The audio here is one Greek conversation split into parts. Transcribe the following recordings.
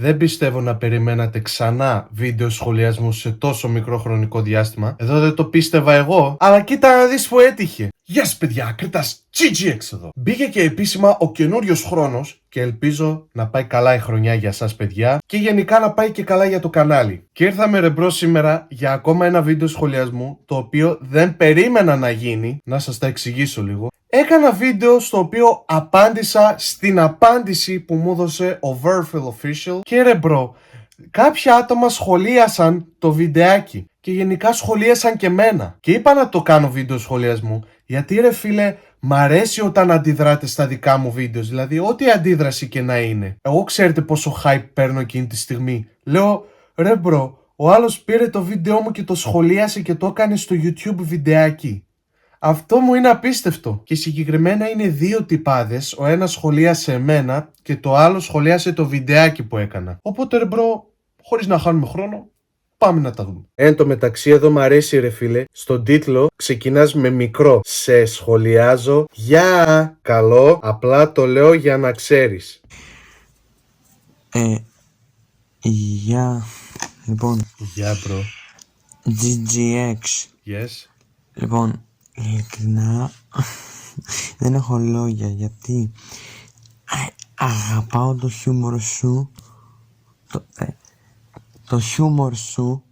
Δεν πιστεύω να περιμένατε ξανά βίντεο σχολιασμού σε τόσο μικρό χρονικό διάστημα. Εδώ δεν το πίστευα εγώ, αλλά κοίτα να δεις που έτυχε. Γεια σας παιδιά, Κρήτας GGX εδώ. Μπήκε και επίσημα ο καινούριος χρόνος και ελπίζω να πάει καλά η χρονιά για σας παιδιά και γενικά να πάει και καλά για το κανάλι. Και ήρθαμε ρε μπρο σήμερα για ακόμα ένα βίντεο σχολιασμού το οποίο δεν περίμενα να γίνει. Να σας τα εξηγήσω λίγο. Έκανα βίντεο στο οποίο απάντησα στην απάντηση που μου έδωσε ο Verfil Official και ρε μπρο, κάποια άτομα σχολίασαν το βιντεάκι και γενικά σχολίασαν και μένα. Και είπα να το κάνω βίντεο σχολιασμού γιατί ρε φίλε, μ' αρέσει όταν αντιδράτε στα δικά μου βίντεο, δηλαδή ό,τι αντίδραση και να είναι. Εγώ ξέρετε πόσο hype παίρνω εκείνη τη στιγμή. Λέω, ρε μπρο, ο άλλος πήρε το βίντεο μου και το σχολίασε και το έκανε στο YouTube βιντεάκι. Αυτό μου είναι απίστευτο. Και συγκεκριμένα είναι δύο τυπάδες. Ο ένας σχολίασε εμένα και το άλλο σχολίασε το βιντεάκι που έκανα. Οπότε ρε μπρο, χωρίς να χάνουμε χρόνο, πάμε να τα δούμε. Εν τω μεταξύ εδώ μου αρέσει ρε φίλε, στον τίτλο ξεκινάς με μικρό. Σε σχολιάζω, γεια, καλό, απλά το λέω για να ξέρεις. Γεια. Λοιπόν, Γεια μπρο. GGX. Yes. Λοιπόν, ειλικρινά δεν έχω λόγια γιατί αγαπάω το χιούμορ σου. Το χιούμορ σου.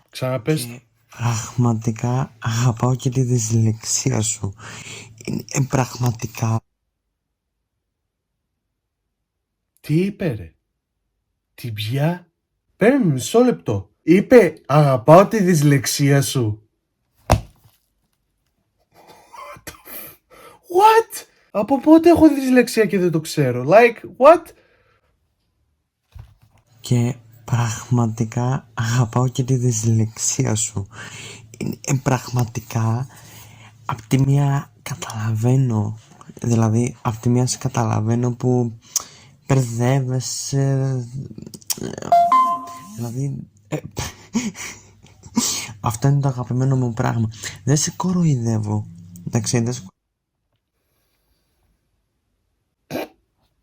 Ξαναπες. Και πραγματικά αγαπάω και τη δυσλεξία σου. Είναι πραγματικά. Τι είπε ρε? Τι πια? Παίρνει μισό λεπτό. Είπε αγαπάω τη δυσλεξία σου. What? Από πότε έχω δυσλεξία και δεν το ξέρω? Like, what? Και πραγματικά αγαπάω και τη δυσλεξία σου. Είναι πραγματικά. Απ' τη μία καταλαβαίνω. Δηλαδή, απ' τη μία σε καταλαβαίνω που μπερδεύεσαι. Δηλαδή. Αυτό είναι το αγαπημένο μου πράγμα. Δεν σε κοροϊδεύω. Εντάξει, δεν σε.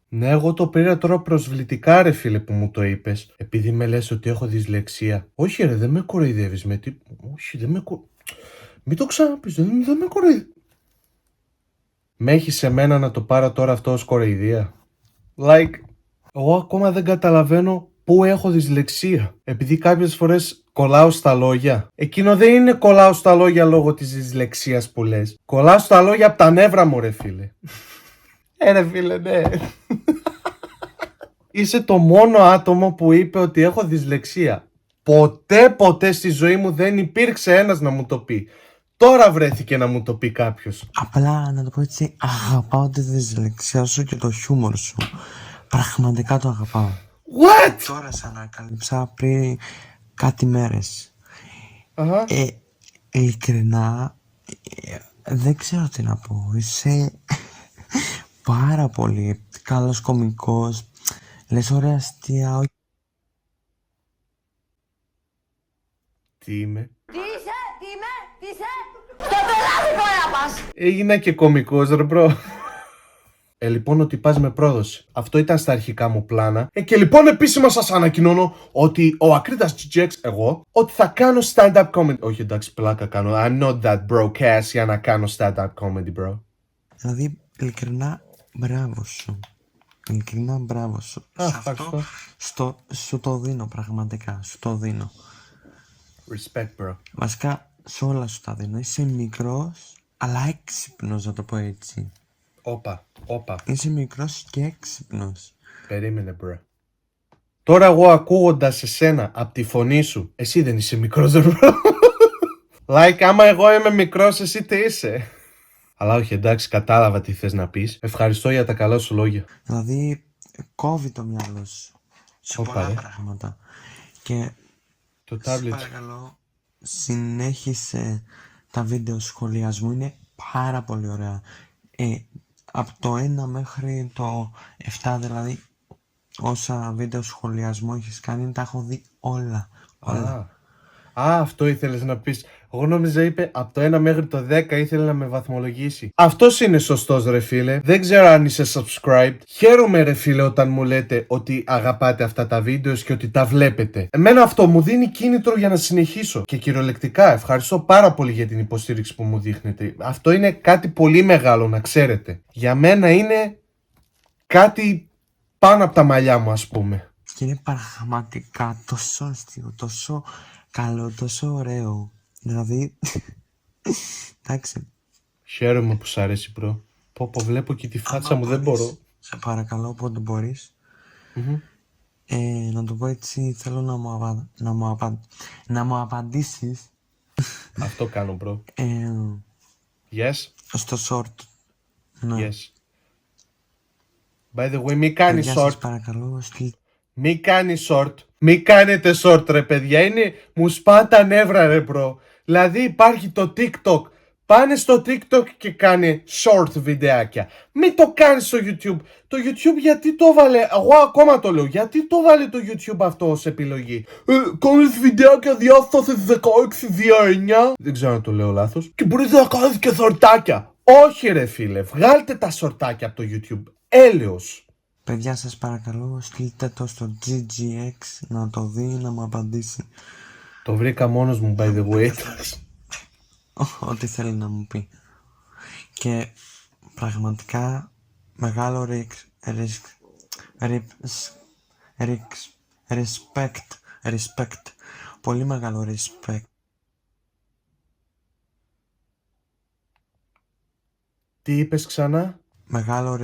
Ναι, εγώ το πήρα τώρα προσβλητικά ρε φίλε που μου το είπες. Επειδή με λες ότι έχω δυσλεξία. Όχι ρε, δεν με κοροϊδεύεις με τι... Όχι, δεν με Μην το ξαναπείς, δεν με κοροϊδεύεις. Με έχει σε μένα να το πάρω τώρα αυτό ως κοροϊδία. Like, εγώ ακόμα δεν καταλαβαίνω πού έχω δυσλεξία. Επειδή κάποιες φορές κολλάω στα λόγια. Εκείνο δεν είναι κολλάω στα λόγια λόγω της δυσλεξίας που λες. Κολλάω στα λόγια από τα νεύρα μου ρε φίλε. Ρε φίλε, ναι. Είσαι το μόνο άτομο που είπε ότι έχω δυσλεξία. Ποτέ στη ζωή μου δεν υπήρξε ένας να μου το πει. Τώρα βρέθηκε να μου το πει κάποιος. Απλά να το πω έτσι, αγαπάω τη δυσλεξία σου και το χιούμορ σου. Πραγματικά το αγαπάω. What? Τώρα σε ανακάλυψα πριν κάτι μέρες. Ειλικρινά, δεν ξέρω τι να πω. Είσαι πάρα πολύ καλός κωμικός. Λες ωραία αστεία. Τι είμαι? Τι είσαι, στο πελάτικο να πας. Έγινα και κωμικός ρε μπρο. Λοιπόν ότι πας με πρόδοση. Αυτό ήταν στα αρχικά μου πλάνα. Και λοιπόν επίσημα σας ανακοινώνω ότι ο Ακρίτας GGX εγώ ότι θα κάνω stand-up comedy. Όχι εντάξει πλάκα κάνω. I'm not that broadcast για να κάνω stand-up comedy bro. Δηλαδή ειλικρινά μπράβο σου. Ειλικρινά μπράβο σου. Αυτό σου το δίνω πραγματικά. Σου το δίνω. Respect bro. Βασικά σε όλα σου τα δίνω. Είσαι μικρός αλλά έξυπνος να το πω έτσι. Όπα. Είσαι μικρός και έξυπνος. Περίμενε bro. Τώρα εγώ ακούγοντας εσένα από τη φωνή σου, εσύ δεν είσαι μικρός ρε bro. Like άμα εγώ είμαι μικρός εσύ τι είσαι. Αλλά όχι εντάξει κατάλαβα τι θες να πεις. Ευχαριστώ για τα καλά σου λόγια. Δηλαδή κόβει το μυαλό σου σε πολλά πράγματα. Και το σε tablet. παρακαλώ συνέχισε τα βίντεο σχολιασμού. Είναι πάρα πολύ ωραία. Από το 1 μέχρι το 7 δηλαδή όσα βίντεο σχολιασμό έχεις κάνει τα έχω δει όλα. Αυτό ήθελες να πεις. Εγώ νόμιζα είπε από το 1 μέχρι το 10 ήθελε να με βαθμολογήσει. Αυτός είναι σωστός ρε φίλε. Δεν ξέρω αν είσαι subscribed. Χαίρομαι ρε φίλε όταν μου λέτε ότι αγαπάτε αυτά τα βίντεο και ότι τα βλέπετε. Εμένα αυτό μου δίνει κίνητρο για να συνεχίσω. Και κυριολεκτικά ευχαριστώ πάρα πολύ για την υποστήριξη που μου δείχνετε. Αυτό είναι κάτι πολύ μεγάλο να ξέρετε. Για μένα είναι κάτι πάνω από τα μαλλιά μου ας πούμε. Και είναι πραγματικά τόσο αστείο, τόσο καλό, τόσο ωραίο. Δηλαδή, εντάξει. Χαίρομαι που σ' αρέσει bro. Πω βλέπω και τη φάτσα μου, δεν μπορώ. Σε παρακαλώ όποτε μπορείς. Να το πω έτσι, θέλω να μου απαντήσεις. Αυτό κάνω bro. Yes. Στο short. Ναι. Yes. By the way, μη κάνει Παιδιά, short. σας παρακαλώ, Μη κάνει short. Μη κάνετε short ρε παιδιά. Μου σπά τα νεύρα ρε bro. Δηλαδή υπάρχει το TikTok. Πάνε στο TikTok και κάνε short βιντεάκια. Μην το κάνεις στο YouTube. Το YouTube γιατί το βάλε, εγώ ακόμα το λέω, γιατί το βάλε το YouTube αυτό ως επιλογή. Κάνεις βιντεάκια διάστασης 16-19. Δεν ξέρω αν το λέω λάθος. Και μπορείς να κάνεις και σορτάκια. Όχι ρε φίλε, βγάλτε τα σορτάκια από το YouTube. Έλεος. παιδιά, σας παρακαλώ, στείλτε το στο GGX να το δει, να μου απαντήσει. Το βρήκα μόνος μου by the way. Ό,τι θέλει να μου πει. Και πραγματικά μεγάλο respect. Πολύ μεγάλο respect. Τι είπες ξανά? Μεγάλο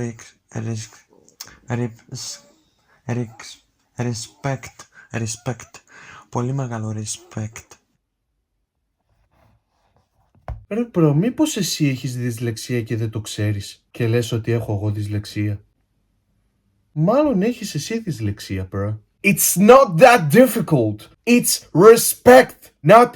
respect. Πολύ μεγάλο respect. Ρε bro, μήπως εσύ έχεις δυσλεξία και δεν το ξέρεις και λες ότι έχω εγώ δυσλεξία? Μάλλον έχεις εσύ δυσλεξία, bro. It's not that difficult. It's respect, not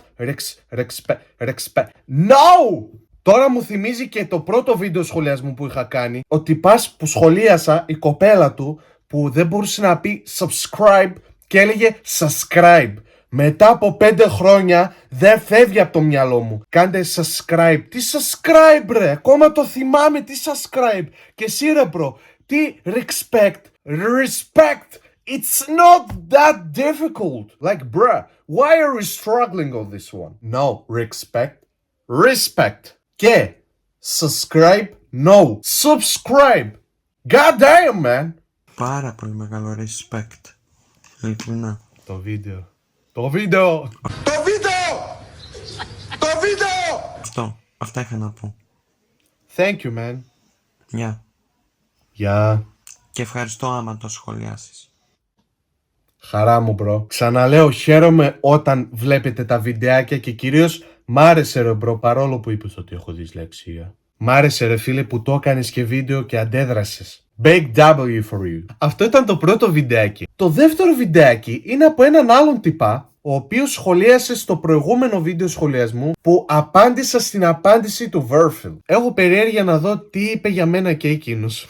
respect. No! Τώρα μου θυμίζει και το πρώτο βίντεο σχολιασμού που είχα κάνει, ότι πας που σχολίασα η κοπέλα του που δεν μπορούσε να πει subscribe και έλεγε subscribe. Μετά από 5 χρόνια δεν φεύγει από το μυαλό μου. Κάντε subscribe. Τι subscribe ρε, ακόμα το θυμάμαι, τι subscribe. Και εσύ ρε bro, τι respect. It's not that difficult. Like bruh, why are we struggling on this one? No, respect. Και subscribe, no. Subscribe. God damn man. Πάρα πολύ μεγάλο respect. Ειλικρινά. Το βίντεο. Αυτά είχα να πω. Thank you man. Γεια. Γεια. Και ευχαριστώ άμα το σχολιάσεις. Χαρά μου bro. Ξαναλέω, χαίρομαι όταν βλέπετε τα βιντεάκια και κυρίως μ' άρεσε ρε bro, παρόλο που είπες ότι έχω δυσλεξία. Μ' άρεσε ρε φίλε που το έκανες και βίντεο και αντέδρασες. Big W for you. Αυτό ήταν το πρώτο βιντεάκι. Το δεύτερο βιντεάκι είναι από έναν άλλον τυπά, ο οποίος σχολίασε στο προηγούμενο βίντεο σχολιασμού που απάντησα στην απάντηση του Verfil. Έχω περιέργεια να δω τι είπε για μένα και εκείνος.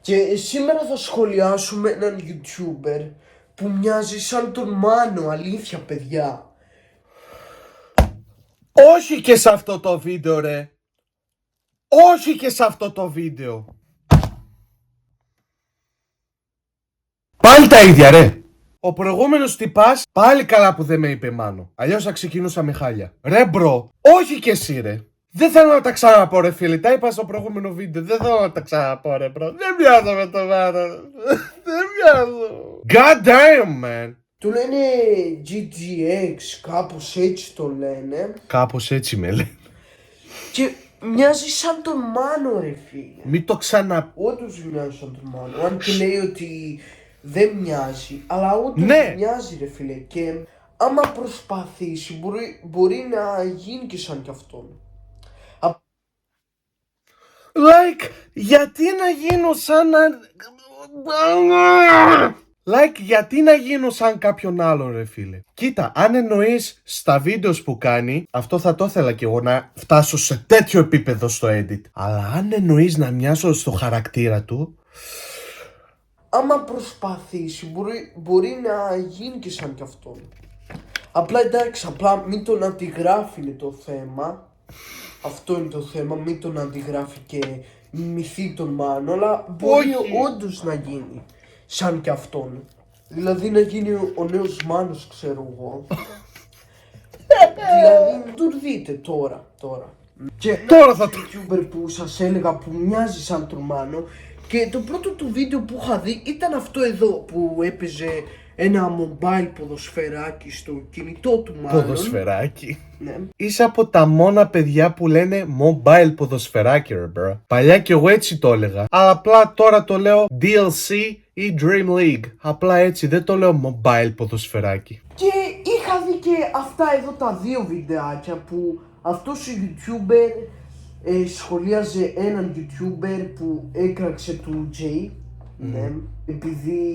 Και σήμερα θα σχολιάσουμε έναν YouTuber που μοιάζει σαν τον Μάνο, αλήθεια παιδιά. Όχι και σε αυτό το βίντεο ρε. Όχι και σε αυτό το βίντεο. Πάλι τα ίδια ρε. Ο προηγούμενος τυπάς πάλι καλά που δεν με είπε Μάνο. Αλλιώς θα ξεκινούσα με χάλια. Ρε μπρο, όχι και εσύ ρε. Δεν θέλω να τα ξαναπώ ρε φίλε. Τα είπα στο προηγούμενο βίντεο. Δεν θέλω να τα ξαναπώ ρε μπρο. Δεν μοιάζω με το Μάνο. Δεν μοιάζω. God damn man. Του λένε GGX, κάπως έτσι το λένε. Κάπως έτσι με λένε. Και μοιάζει σαν τον Μάνο ρε φίλε. Μην το ξανα... Όντως μοιάζει σαν τον Μάνο. Αν και λέει ότι δεν μοιάζει, αλλά όντως Ναι. μοιάζει ρε φίλε. Και άμα προσπαθήσει μπορεί να γίνει και σαν κι αυτόν. Like, γιατί να γίνω σαν να... Like, γιατί να γίνω σαν κάποιον άλλον ρε φίλε. Κοίτα, αν εννοείς στα βίντεο που κάνει, αυτό θα το ήθελα κι εγώ να φτάσω σε τέτοιο επίπεδο στο edit. Αλλά αν εννοείς να μοιάσω στο χαρακτήρα του... Άμα προσπαθήσει μπορεί να γίνει και σαν κι αυτόν. Απλά εντάξει, απλά μην τον αντιγράφει είναι το θέμα. Αυτό είναι το θέμα, μην τον αντιγράφει και μιμηθεί τον Μάνο, αλλά μπορεί όντως να γίνει σαν και αυτόν. Δηλαδή να γίνει ο νέος Μάνος, ξέρω εγώ. Δηλαδή, τον δείτε τώρα. Και Τώρα θα το... YouTuber που σας έλεγα που μοιάζει σαν τον Μάνο, και το πρώτο του βίντεο που είχα δει ήταν αυτό εδώ που έπαιζε ένα mobile ποδοσφαιράκι στο κινητό του μάλλον. Ποδοσφαιράκι. Ναι. Είσαι από τα μόνα παιδιά που λένε mobile ποδοσφαιράκι, ρε bro. Παλιά και εγώ έτσι το έλεγα. Αλλά απλά τώρα το λέω DLC ή Dream League. Απλά έτσι, δεν το λέω mobile ποδοσφαιράκι. Και είχα δει και αυτά εδώ τα δύο βιντεάκια που αυτός ο YouTuber σχολίαζε έναν YouTuber που έκραξε του Jay. Ναι, επειδή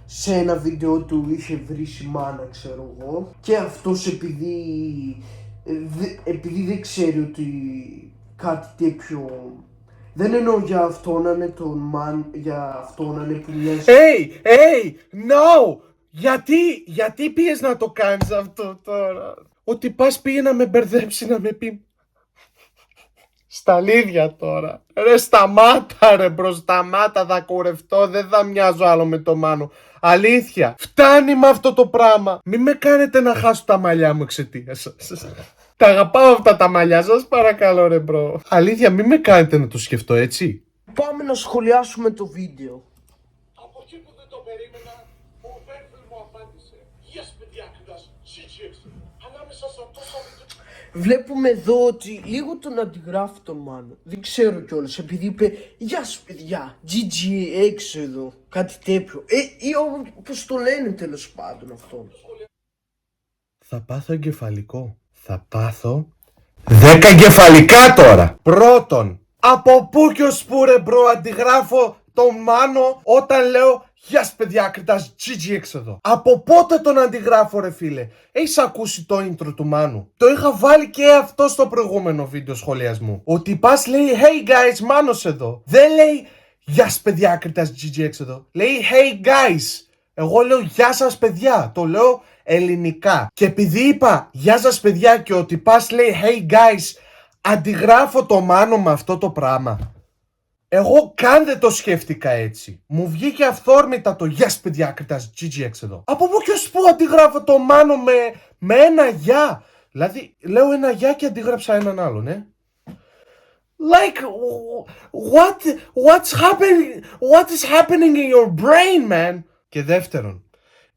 σε ένα βίντεο του είχε βρει μάνα, ξέρω εγώ, και αυτός επειδή δεν ξέρει ότι κάτι τέτοιο, δεν εννοώ για αυτό να είναι τον μαν, για αυτό να είναι που μοιάζει. Hey, no! Γιατί πήγες να το κάνεις αυτό τώρα? Ότι πας πήγε να με μπερδέψει να με πει στα αλήθεια τώρα. Ρε σταμάτα ρε μπρο, σταμάτα, θα κουρευτώ, δεν θα μοιάζω άλλο με το Μάνο. Αλήθεια, φτάνει με αυτό το πράγμα. Μην με κάνετε να χάσω τα μαλλιά μου εξαιτίας σας. Τα αγαπάω αυτά τα μαλλιά σας, παρακαλώ ρε μπρο. Αλήθεια, μην με κάνετε να το σκεφτώ έτσι. Πάμε να σχολιάσουμε το βίντεο. Από εκεί που δεν το περίμενα, ο Βέρφελ μου απάντησε. Yes, παιδιά, κοιτάς, GGX. Ανάμεσα σε τόσα βίντεο. Βλέπουμε εδώ ότι λίγο τον αντιγράφει τον Μάνο. Δεν ξέρω κιόλας, επειδή είπε «Γεια σου παιδιά, GGX εδώ», κάτι τέτοιο. Ή όπως το λένε τέλος πάντων αυτόν. Θα πάθω εγκεφαλικό. Θα πάθω 10 εγκεφαλικά τώρα. Πρώτον, από πού και ως πού ρε μπρο αντιγράφω τον Μάνο όταν λέω «Γεια σας παιδιά, κριτάς GGX εδώ». Από πότε τον αντιγράφω ρε φίλε? Έχεις ακούσει το intro του Μάνου? Το είχα βάλει και αυτό στο προηγούμενο βίντεο σχολιασμού. Ο τυπάς λέει «Hey guys, Μάνος εδώ». Δεν λέει «Γεια σας παιδιά, κριτάς GGX εδώ». Λέει «Hey guys». Εγώ λέω «Γεια σας παιδιά». Το λέω ελληνικά. Και επειδή είπα «Γεια σας παιδιά» και ο τυπάς λέει «Hey guys», αντιγράφω το Μάνο με αυτό το πράγμα. Εγώ καν δεν το σκέφτηκα έτσι. Μου βγήκε αυθόρμητα το «Γεια σας παιδιά, κριτάς GGX εδώ». Από πού και ως πού αντιγράφω το Μάνο με ένα «Γεια». Δηλαδή λέω ένα «Γεια» και αντίγραψα έναν άλλον, Like, what is happening in your brain, man? Και δεύτερον,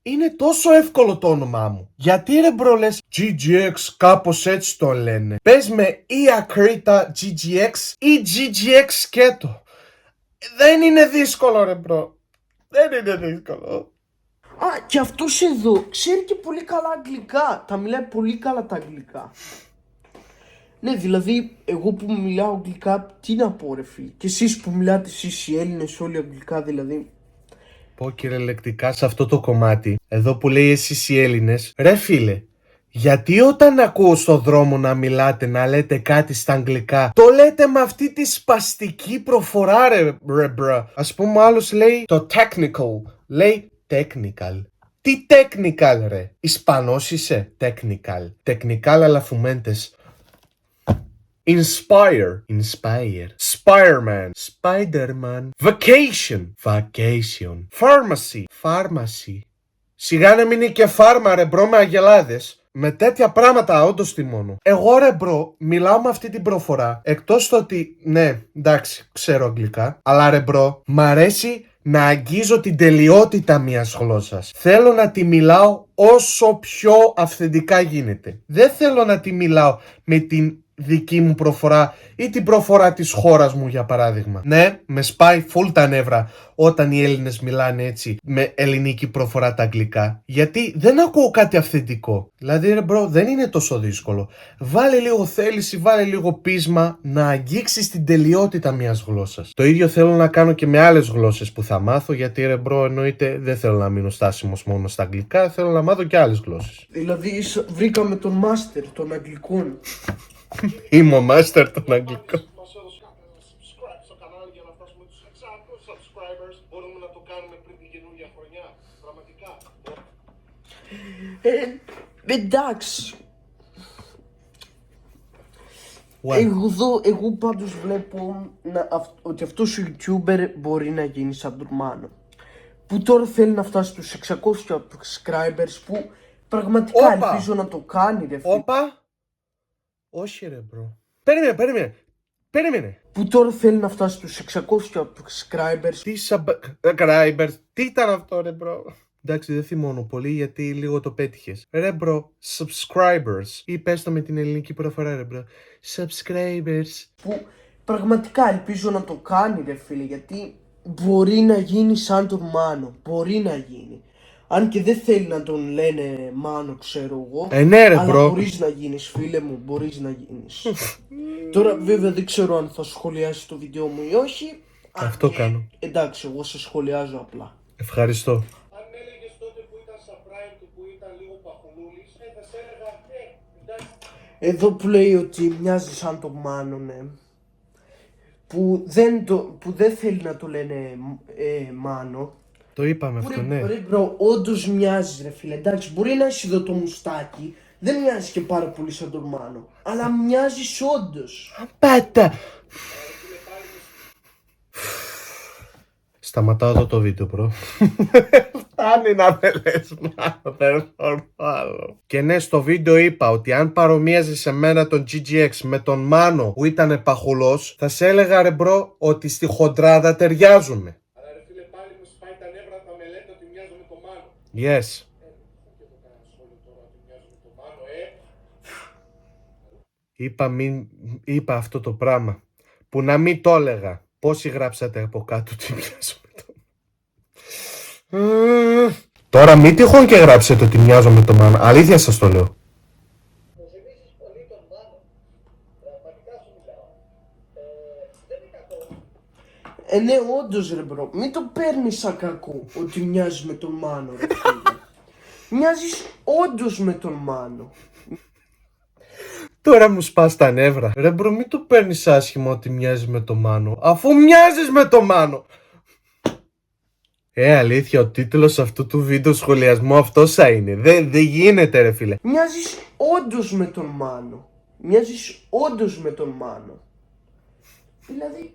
είναι τόσο εύκολο το όνομά μου. Γιατί ρε μπρο λες GGX, κάπως έτσι το λένε. Πες με ή ακρίτα GGX ή GGX σκέτο. Δεν είναι δύσκολο ρε μπρο. Δεν είναι δύσκολο. Α, και αυτός εδώ ξέρει και πολύ καλά αγγλικά. Τα μιλάει πολύ καλά τα αγγλικά. Ναι, δηλαδή, εγώ που μιλάω αγγλικά, τι να πω ρε φίλε. Και εσείς που μιλάτε εσείς οι Έλληνες όλοι αγγλικά δηλαδή. Πω κυριολεκτικά σε αυτό το κομμάτι, εδώ που λέει εσείς οι Έλληνες, ρε φίλε, γιατί όταν ακούω στο δρόμο να μιλάτε, να λέτε κάτι στα αγγλικά, το λέτε με αυτή τη σπαστική προφορά ρε μπρο. Ας πούμε άλλος λέει το technical, λέει technical. Τι technical ρε, Ισπανός είσαι, technical. Technical αλαφουμέντες. Inspire, Spiderman, Vacation, Pharmacy. Σιγά να μην είναι και φάρμα ρε μπρο με αγελάδες. Με τέτοια πράγματα όντως τι μόνο. Εγώ ρε μπρο μιλάω με αυτή την προφορά. Εκτός το ότι ναι εντάξει ξέρω αγγλικά. Αλλά ρε μπρο μ' αρέσει να αγγίζω την τελειότητα μιας γλώσσας. Θέλω να τη μιλάω όσο πιο αυθεντικά γίνεται. Δεν θέλω να τη μιλάω με την δική μου προφορά ή την προφορά της χώρας μου για παράδειγμα. Ναι, με σπάει full τα νεύρα όταν οι Έλληνες μιλάνε έτσι με ελληνική προφορά τα αγγλικά. Γιατί δεν ακούω κάτι αυθεντικό. Δηλαδή ρε μπρο δεν είναι τόσο δύσκολο. Βάλε λίγο θέληση, βάλε λίγο πείσμα να αγγίξεις την τελειότητα μιας γλώσσας. Το ίδιο θέλω να κάνω και με άλλες γλώσσες που θα μάθω, γιατί ρε μπρο εννοείται δεν θέλω να μείνω στάσιμος μόνο στα αγγλικά, θέλω να μάθω και άλλες γλώσσες. Δηλαδή βρήκαμε τον μάστερ των αγγλικών. Είμαι ο μάστερ των αγγλικών. Μας έδωσε subscribe στο κανάλι για να φτάσουμε τους 600 subscribers. Μπορούμε να το κάνουμε πριν την καινούργια χρονιά. Πραγματικά. Εντάξει. What? Εγώ πάντως βλέπω ότι αυτός ο YouTuber μπορεί να γίνει σαν τον Μάνο. Που τώρα θέλει να φτάσει στους 600 subscribers, που πραγματικά Όπα. ελπίζω να το κάνει, ρε φίλε. Όπα. Όχι ρε μπρο. Περίμενε. Που τώρα θέλει να φτάσει στους 600 subscribers. Τι subscribers. Τι ήταν αυτό ρε μπρο. Εντάξει, δεν θυμώνω πολύ γιατί λίγο το πέτυχες. Ρε μπρο, subscribers. Ή πες το με την ελληνική προφορά ρε μπρο. Subscribers. Που πραγματικά ελπίζω να το κάνει, ρε φίλε, γιατί μπορεί να γίνει σαν τον Μάνο. Μπορεί να γίνει. Αν και δεν θέλει να τον λένε Μάνο, ξέρω εγώ. Ναι ρε αλλά μπρο. μπορείς να γίνεις, φίλε μου, μπορείς να γίνεις. Τώρα βέβαια δεν ξέρω αν θα σχολιάσεις το βίντεο μου ή όχι. Αυτό κάνω. Εντάξει, εγώ σε σχολιάζω απλά. Ευχαριστώ. Αν έλεγες τότε που ήταν στα prime του, που ήταν λίγο παχουλούλης, θα σε έλεγα, εντάξει. Εδώ που λέει ότι μοιάζει σαν τον Μάνο, ναι. Που δεν θέλει να το λένε Μάνο. Το είπαμε αυτό, ναι. Ρε μπρο, όντως μοιάζει ρε φίλε. Εντάξει, μπορεί να έχει εδώ το μουστάκι. Δεν μοιάζει και πάρα πολύ σαν τον Μάνο. Αλλά μοιάζεις όντως. Πάτα. Σταματάω εδώ το βίντεο, bro. Φτάνει να με λες μάλλον, δεν μπορώ άλλο. Και ναι, στο βίντεο είπα ότι αν παρομοίαζε σε μένα τον GGX με τον Μάνο που ήταν παχουλός, θα σε έλεγα ρε μπρο ότι στη χοντράδα ταιριάζουνε. Αλλά ρε φίλε, πάλι μου σπάει τα νεύρα όταν με λέτε ότι μοιάζω με τον Μάνο. Yes. Και εδώ κάνα σχόλιο τώρα ότι μοιάζω με τον Μάνο, Είπα αυτό το πράγμα. Που να μην το έλεγα. Πόσοι γράψατε από κάτω ότι μοιάζω με τον Τώρα μην τυχόν και γράψετε ότι μοιάζω με τον Μάνο. Αλήθεια σας το λέω. μου θυμίζεις πολύ τον Μάνο. Πραγματικά σου μιλάω. Δεν είναι κακό. Ναι, όντως ρε μπρο. Μην το παίρνεις σαν κακό ότι μοιάζει με τον Μάνο, ρε φίλε. Μοιάζεις όντως με τον Μάνο. Τώρα μου σπάς τα νεύρα. Ρε μπρο, μην το παίρνεις άσχημα ότι μοιάζεις με το Μάνο. Αφού μοιάζεις με το Μάνο. Αλήθεια, ο τίτλος αυτού του βίντεο σχολιασμού αυτός θα είναι. Δεν γίνεται ρε φίλε. Μοιάζεις όντως με τον Μάνο. Μοιάζεις όντως με τον Μάνο. Δηλαδή,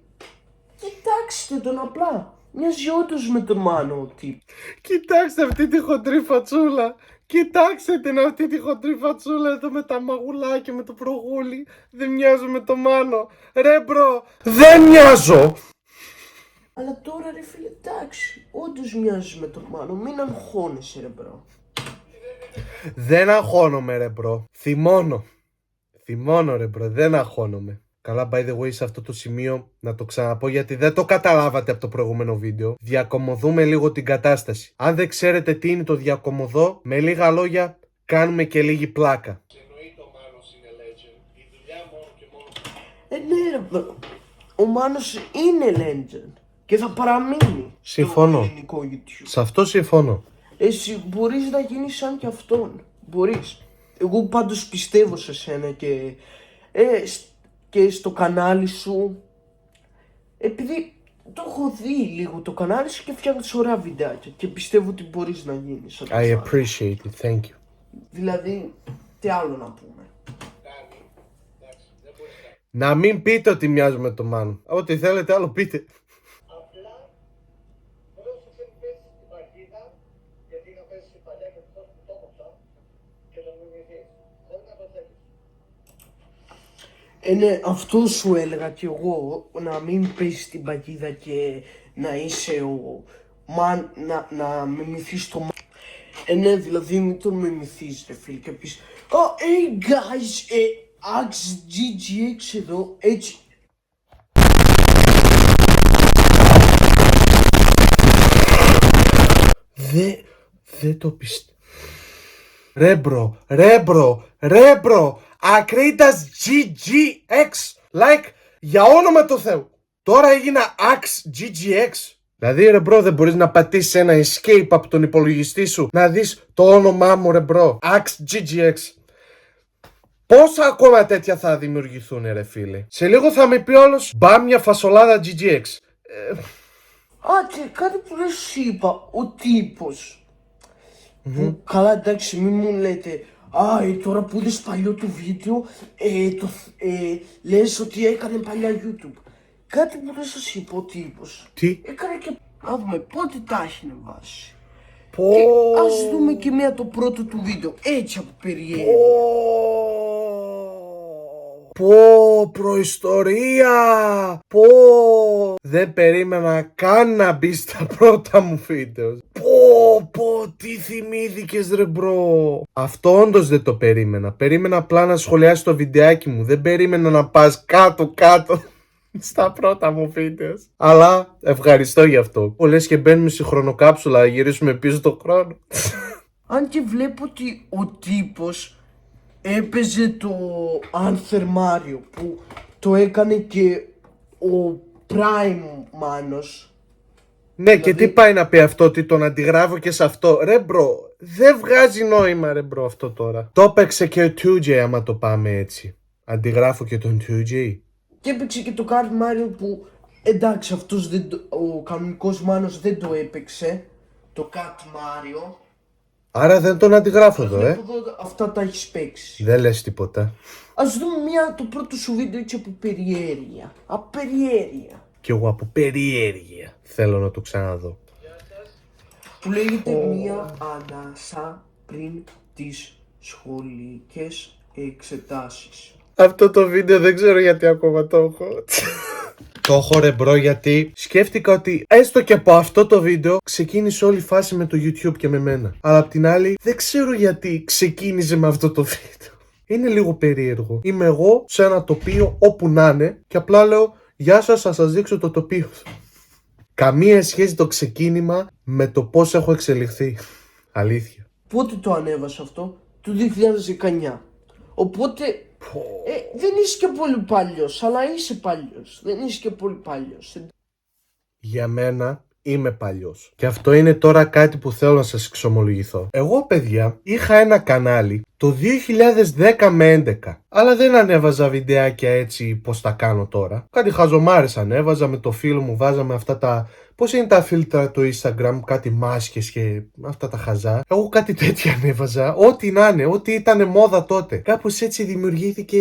κοιτάξτε τον απλά. Μοιάζει όντως με τον Μάνο ο τύπος. Κοιτάξτε αυτή τη χοντρή φατσούλα. Κοιτάξτε την αυτή τη χοντρή φατσούλα εδώ με τα μαγουλάκια, με το προγούλι. Δεν μοιάζω με το Μάνο. Ρε μπρο, δεν μοιάζω. Αλλά τώρα ρε φίλε, εντάξει, όντως μοιάζεις με τον Μάνο. Μην αγχώνεσαι ρε μπρο. Δεν αγχώνομαι ρε μπρο. Θυμώνω ρε μπρο, δεν αγχώνομαι. Καλά, by the way, σε αυτό το σημείο να το ξαναπώ γιατί δεν το καταλάβατε από το προηγούμενο βίντεο. Διακομωδούμε λίγο την κατάσταση. Αν δεν ξέρετε τι είναι το διακομωδώ, με λίγα λόγια κάνουμε και λίγη πλάκα. Εννοείται ο Μάνος είναι legend. Η δουλειά μόνο και μόνο. Ναι ρε μπρο. Ο Μάνος είναι legend. Και θα παραμείνει Συμφωνώ. στο ελληνικό YouTube. Σε αυτό συμφωνώ. Εσύ μπορείς να γίνεις σαν κι αυτόν. Μπορείς. Εγώ πάντως πιστεύω σε σένα και στο κανάλι σου. Επειδή το έχω δει λίγο το κανάλι σου και φτιάχνεις ωραία βιντεάκια. Και πιστεύω ότι μπορείς να γίνεις σαν τον I Μάνο. appreciate it, thank you. Δηλαδή, τι άλλο να πούμε. Κάνει. Εντάξει, δεν μπορείς να. Να μην πείτε ότι μοιάζω με το Μάνο. Ό,τι θέλετε άλλο πείτε. Απλά δεν σου είχαν πέσει στην παγίδα, γιατί είχα πέσει στην παλιά και αυτό που το έκοψα και τον μιμηθείς. Χωρίς να το θέλεις. Ναι, αυτό σου έλεγα κι εγώ, να μην πέσεις στην παγίδα και να είσαι να μιμηθείς το ναι, δηλαδή μην τον μιμηθείς ρε φίλε και πεις oh, hey guys, Axe GGX εδώ, έτσι. Δεν το πιστεύω. Ρε μπρο, Ακρίτας GGX. Like, για όνομα του Θεού. Τώρα έγινα Axe GGX. Δηλαδή ρε μπρο, δεν μπορείς να πατήσεις ένα escape από τον υπολογιστή σου να δεις το όνομά μου ρε μπρο. Axe GGX. Πόσα ακόμα τέτοια θα δημιουργηθούν ρε φίλε. Σε λίγο θα με πει όλος μπάμια φασολάδα GGX. Και κάτι που δεν σου είπα, ο τύπος που, καλά εντάξει μην μου λέτε Τώρα που είδες παλιό του βίντεο, λες ότι έκανε παλιά YouTube. Κάτι που δεν σας είπε ο τύπος. Τι? Έκανε και... Να δούμε πότε τα έχει ανεβάσει. Πω. Και ας δούμε και μία το πρώτο του βίντεο, έτσι από περιέργεια. Πω, προϊστορία! Πω! Δεν περίμενα καν να μπει στα πρώτα μου βίντεο. Πω, τι θυμήθηκες ρε μπρο. Αυτό όντως δεν το περίμενα. Περίμενα απλά να σχολιάσεις το βιντεάκι μου. Δεν περίμενα να πας κάτω στα πρώτα μου βίντεο. Αλλά ευχαριστώ γι' αυτό. Πολλές και μπαίνουμε στη χρονοκάψουλα να γυρίσουμε πίσω το χρόνο. Αν και βλέπω ότι ο τύπος έπαιζε το Anther Mario που το έκανε και ο Prime Μάνος. Ναι, και τι πάει να πει αυτό, ότι τον αντιγράφω και σε αυτό. Ρε μπρο, δεν βγάζει νόημα ρε μπρο αυτό τώρα. Το έπαιξε και ο 2J άμα το πάμε έτσι. Αντιγράφω και τον 2J. Και έπαιξε και το Kart Mario που εντάξει αυτός ο κανονικός Μάνος δεν το έπαιξε. Το Kart Mario. Άρα δεν τον αντιγράφω εδώ, Βλέπω εδώ, αυτά τα έχεις παίξει. Δεν λες τίποτα. Ας δούμε το πρώτο σου βίντεο έτσι από περιέργεια. Απεριέργεια. Κι εγώ από περιέργεια θέλω να το ξαναδώ. Που λέγεται μία ανάσα πριν τις σχολικές εξετάσεις. Αυτό το βίντεο δεν ξέρω γιατί ακόμα το έχω. Το έχω ρε μπρο γιατί σκέφτηκα ότι έστω και από αυτό το βίντεο ξεκίνησε όλη η φάση με το YouTube και με μένα. Αλλά απ' την άλλη δεν ξέρω γιατί ξεκίνησε με αυτό το βίντεο. Είναι λίγο περίεργο. Είμαι εγώ σε ένα τοπίο όπου να είναι και απλά λέω γεια σας, θα σας δείξω το τοπίο. Καμία σχέση το ξεκίνημα με το πώς έχω εξελιχθεί. Αλήθεια. Πότε το ανέβασα αυτό? Το 2019. Οπότε δεν είσαι και πολύ παλιός, αλλά είσαι παλιός. Δεν είσαι και πολύ παλιός. Για μένα είμαι παλιός. Και αυτό είναι τώρα κάτι που θέλω να σας εξομολογηθώ. Εγώ παιδιά είχα ένα κανάλι το 2010 με 11. Αλλά δεν ανέβαζα βιντεάκια έτσι πως τα κάνω τώρα. Κάτι χαζομάρες ανέβαζα με το φίλο μου, βάζαμε αυτά τα... Πώς είναι τα φίλτρα του Instagram, κάτι μάσκες και αυτά τα χαζά. Εγώ κάτι τέτοια ανέβαζα, ό,τι να είναι, ό,τι ήταν μόδα τότε. Κάπως έτσι δημιουργήθηκε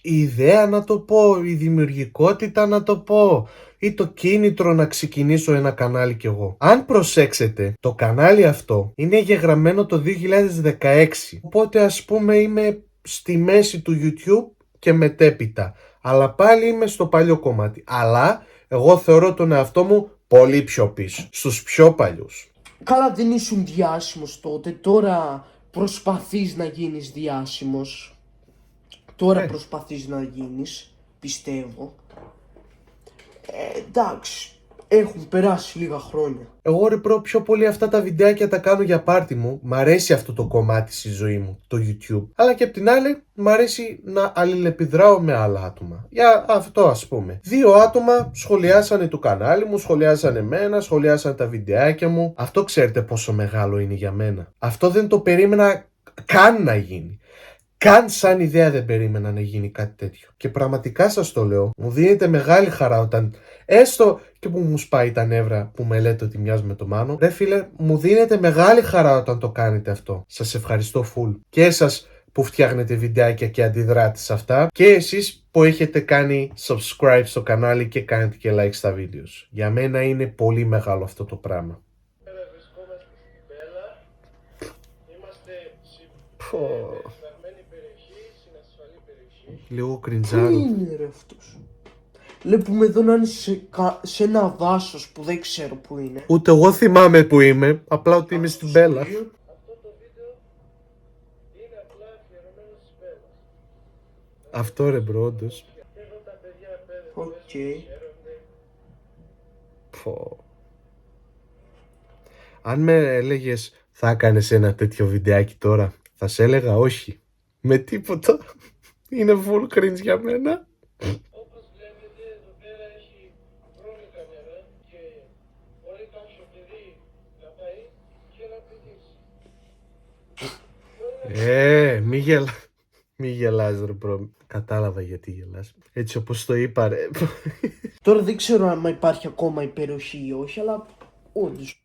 η ιδέα να το πω, η δημιουργικότητα να το πω ή το κίνητρο να ξεκινήσω ένα κανάλι κι εγώ. Αν προσέξετε, το κανάλι αυτό είναι γεγραμμένο το 2016. Οπότε ας πούμε είμαι στη μέση του YouTube και μετέπειτα. Αλλά πάλι είμαι στο παλιό κομμάτι. Αλλά εγώ θεωρώ τον εαυτό μου πολύ πιο πίσω, στους πιο παλιούς. Καλά δεν ήσουν διάσημος τότε, τώρα προσπαθείς να γίνεις διάσημος. Τώρα προσπαθείς να γίνεις, πιστεύω. Εντάξει, έχουν περάσει λίγα χρόνια. Εγώ ρε προ, πιο πολύ αυτά τα βιντεάκια τα κάνω για πάρτι μου. Μ' αρέσει αυτό το κομμάτι στη ζωή μου, το YouTube. Αλλά και απ' την άλλη, μ' αρέσει να αλληλεπιδράω με άλλα άτομα. Για αυτό ας πούμε. 2 άτομα σχολιάσανε το κανάλι μου, σχολιάσανε εμένα, σχολιάσανε τα βιντεάκια μου. Αυτό ξέρετε πόσο μεγάλο είναι για μένα. Αυτό δεν το περίμενα καν να γίνει. Καν σαν ιδέα δεν περίμενα να γίνει κάτι τέτοιο. Και πραγματικά σας το λέω, μου δίνεται μεγάλη χαρά όταν, έστω και που μου σπάει τα νεύρα που με λέτε ότι μοιάζω με το Μάνο, ρε φίλε, μου δίνεται μεγάλη χαρά όταν το κάνετε αυτό. Σας ευχαριστώ full. Και εσάς που φτιάχνετε βιντεάκια και αντιδράτε σε αυτά, και εσείς που έχετε κάνει subscribe στο κανάλι και κάνετε και like στα βίντεο. Για μένα είναι πολύ μεγάλο αυτό το πράγμα. Βρισκόμαστε στην Μπέλα. Είμαστε συνδεδεμένη περιοχή, συνασφαλή περιοχή. Λίγο Πού κριντζάρω. είναι ρε αυτός? Βλέπουμε εδώ να είναι σε ένα δάσος που δεν ξέρω που είναι. Ούτε εγώ θυμάμαι που είμαι, απλά ότι είμαι στην Μπέλα. Αυτό το βίντεο είναι απλά αφιερωμένο στις Μπέλας. Αυτό ρε μπρο, όντως. Εδώ τα παιδιά παίρνουν, Οκ. χαίρονται. Πω. Αν με έλεγες θα έκανες ένα τέτοιο βιντεάκι τώρα, θα σε έλεγα όχι. Με τίποτα. Είναι full cringe για μένα. Όπως βλέπετε εδώ πέρα έχει βρώμικα νερά και μπορεί κάποιο παιδί να πάει και να πηδήσει. Μη γελάς ρε μπρο. Κατάλαβα γιατί γελάς. Έτσι όπως το είπα ρε. Τώρα δεν ξέρω αν υπάρχει ακόμα η περιοχή ή όχι, αλλά όντως.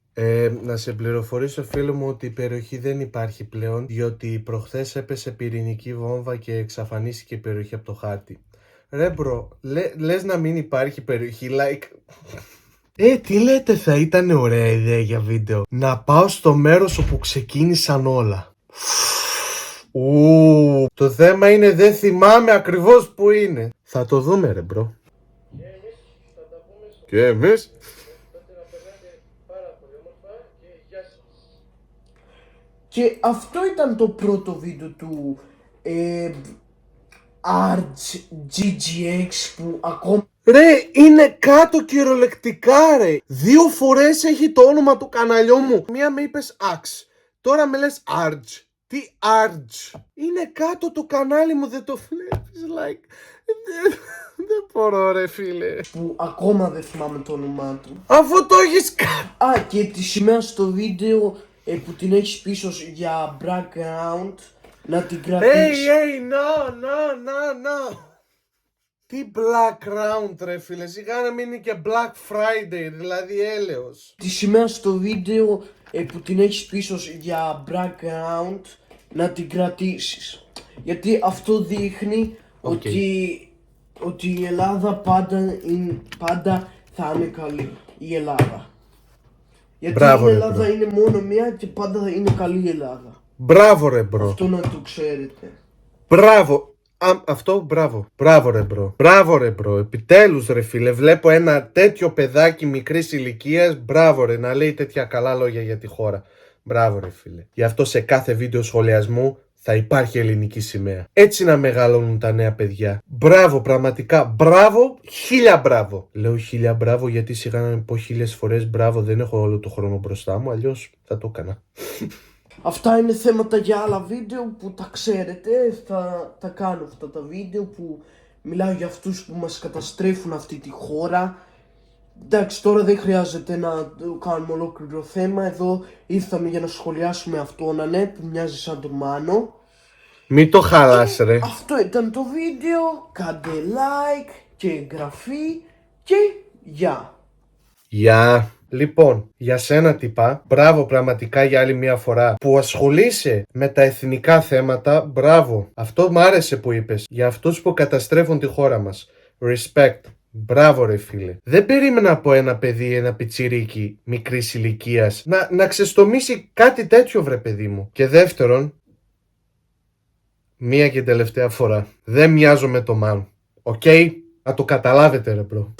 Να σε πληροφορήσω φίλο μου ότι η περιοχή δεν υπάρχει πλέον, διότι προχθές έπεσε πυρηνική βόμβα και εξαφανίστηκε η περιοχή από το χάρτη. Ρε μπρο, λες να μην υπάρχει περιοχή, like... τι λέτε, θα ήταν ωραία ιδέα για βίντεο. Να πάω στο μέρος όπου ξεκίνησαν όλα. Το θέμα είναι δεν θυμάμαι ακριβώς που είναι. Θα το δούμε ρε μπρο. Και εμείς. Και αυτό ήταν το πρώτο βίντεο του RGGX που ακόμα... Ρε, είναι κάτω κυριολεκτικά ρε. 2 φορές έχει το όνομα του καναλιού μου. Μία με είπες Ax, τώρα με λες Arg. Τι Arg? Είναι κάτω το κανάλι μου, δεν το βλέπεις, like... Δεν μπορώ ρε φίλε. Που ακόμα δεν θυμάμαι το όνομά του. Αφού το έχεις κάνει. Και τη σημαία στο βίντεο που την έχεις πίσω για background, να την κρατήσεις. No. Τι black round ρε φίλε, σιγά να μην είναι και Black Friday, δηλαδή έλεος. Τη σημαία στο βίντεο που την έχεις πίσω για background, να την κρατήσεις. Γιατί αυτό δείχνει ότι η Ελλάδα πάντα θα είναι καλή. Η Ελλάδα. Γιατί μπράβο, η Ελλάδα είναι μόνο μία και πάντα θα είναι καλή η Ελλάδα. Μπράβο ρε μπρο. Αυτό να το ξέρετε. Μπράβο. Αυτό μπράβο. Μπράβο ρε μπρο. Επιτέλους ρε φίλε. Βλέπω ένα τέτοιο παιδάκι μικρής ηλικίας. Μπράβο ρε. Να λέει τέτοια καλά λόγια για τη χώρα. Μπράβο ρε φίλε. Γι' αυτό σε κάθε βίντεο σχολιασμού θα υπάρχει ελληνική σημαία. Έτσι να μεγαλώνουν τα νέα παιδιά. Μπράβο πραγματικά. Μπράβο. 1000 μπράβο. Λέω 1000 μπράβο γιατί σιγά να πω 1000 φορές μπράβο. Δεν έχω όλο το χρόνο μπροστά μου. Αλλιώς θα το έκανα. Αυτά είναι θέματα για άλλα βίντεο που τα ξέρετε. Θα κάνω αυτά τα βίντεο που μιλάω για αυτούς που μας καταστρέφουν αυτή τη χώρα. Εντάξει, τώρα δεν χρειάζεται να το κάνουμε ολόκληρο θέμα. Εδώ ήρθαμε για να σχολιάσουμε αυτόν, ναι, που μοιάζει σαν τον Μάνο. Μην το χαλάς ρε. Αυτό ήταν το βίντεο. Κάντε like και εγγραφή και γεια. Γεια. Λοιπόν, για σένα τυπά, μπράβο πραγματικά για άλλη μια φορά που ασχολείσαι με τα εθνικά θέματα, μπράβο. Αυτό μ' άρεσε που είπες, για αυτούς που καταστρέφουν τη χώρα μας. Respect. Μπράβο ρε φίλε. Δεν περίμενα από ένα παιδί, ένα πιτσιρίκι μικρής ηλικίας να ξεστομίσει κάτι τέτοιο βρε παιδί μου. Και δεύτερον, μία και τελευταία φορά, δεν μοιάζω με το Μαν. Οκ, να το καταλάβετε ρε μπρο.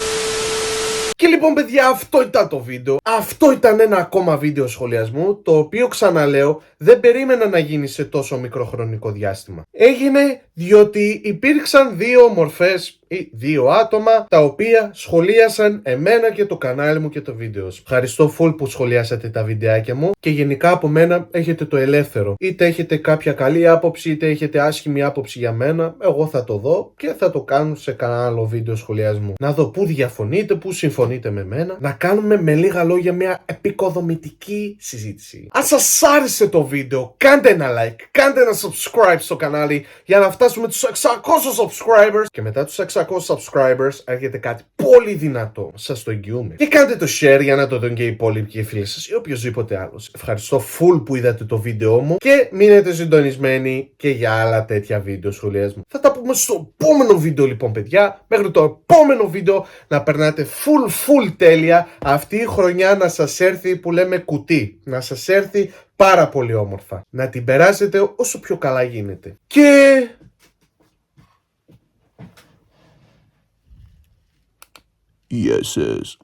Και λοιπόν παιδιά, αυτό ήταν το βίντεο. Αυτό ήταν ένα ακόμα βίντεο σχολιασμού, το οποίο ξαναλέω δεν περίμενα να γίνει σε τόσο μικρό χρονικό διάστημα. Έγινε διότι υπήρξαν 2 μορφές ή 2 άτομα τα οποία σχολίασαν εμένα και το κανάλι μου και το βίντεο. Ευχαριστώ full που σχολιάσατε τα βιντεάκια μου και γενικά από μένα έχετε το ελεύθερο. Είτε έχετε κάποια καλή άποψη είτε έχετε άσχημη άποψη για μένα, εγώ θα το δω και θα το κάνω σε κανένα άλλο βίντεο σχολιασμού. Να δω πού διαφωνείτε, πού συμφωνείτε με μένα, να κάνουμε με λίγα λόγια μια επικοδομητική συζήτηση. Αν σας άρεσε το βίντεο, κάντε ένα like, κάντε ένα subscribe στο κανάλι για να φτάσουμε τους 600 subscribers και μετά τους 600 subscribers έρχεται κάτι πολύ δυνατό, σας το εγγυούμε. Και κάντε το share για να το δουν και οι υπόλοιποι και φίλοι σας ή οποιοδήποτε άλλος. Ευχαριστώ full που είδατε το βίντεο μου και μείνετε συντονισμένοι και για άλλα τέτοια βίντεο σχολιασμού. Θα τα πούμε στο επόμενο βίντεο λοιπόν παιδιά. Μέχρι το επόμενο βίντεο να περνάτε full τέλεια. Αυτή η χρονιά να σας έρθει που λέμε κουτί. Να σας έρθει πάρα πολύ όμορφα. Να την περάσετε όσο πιο καλά γίνεται. Και... Yes, yes.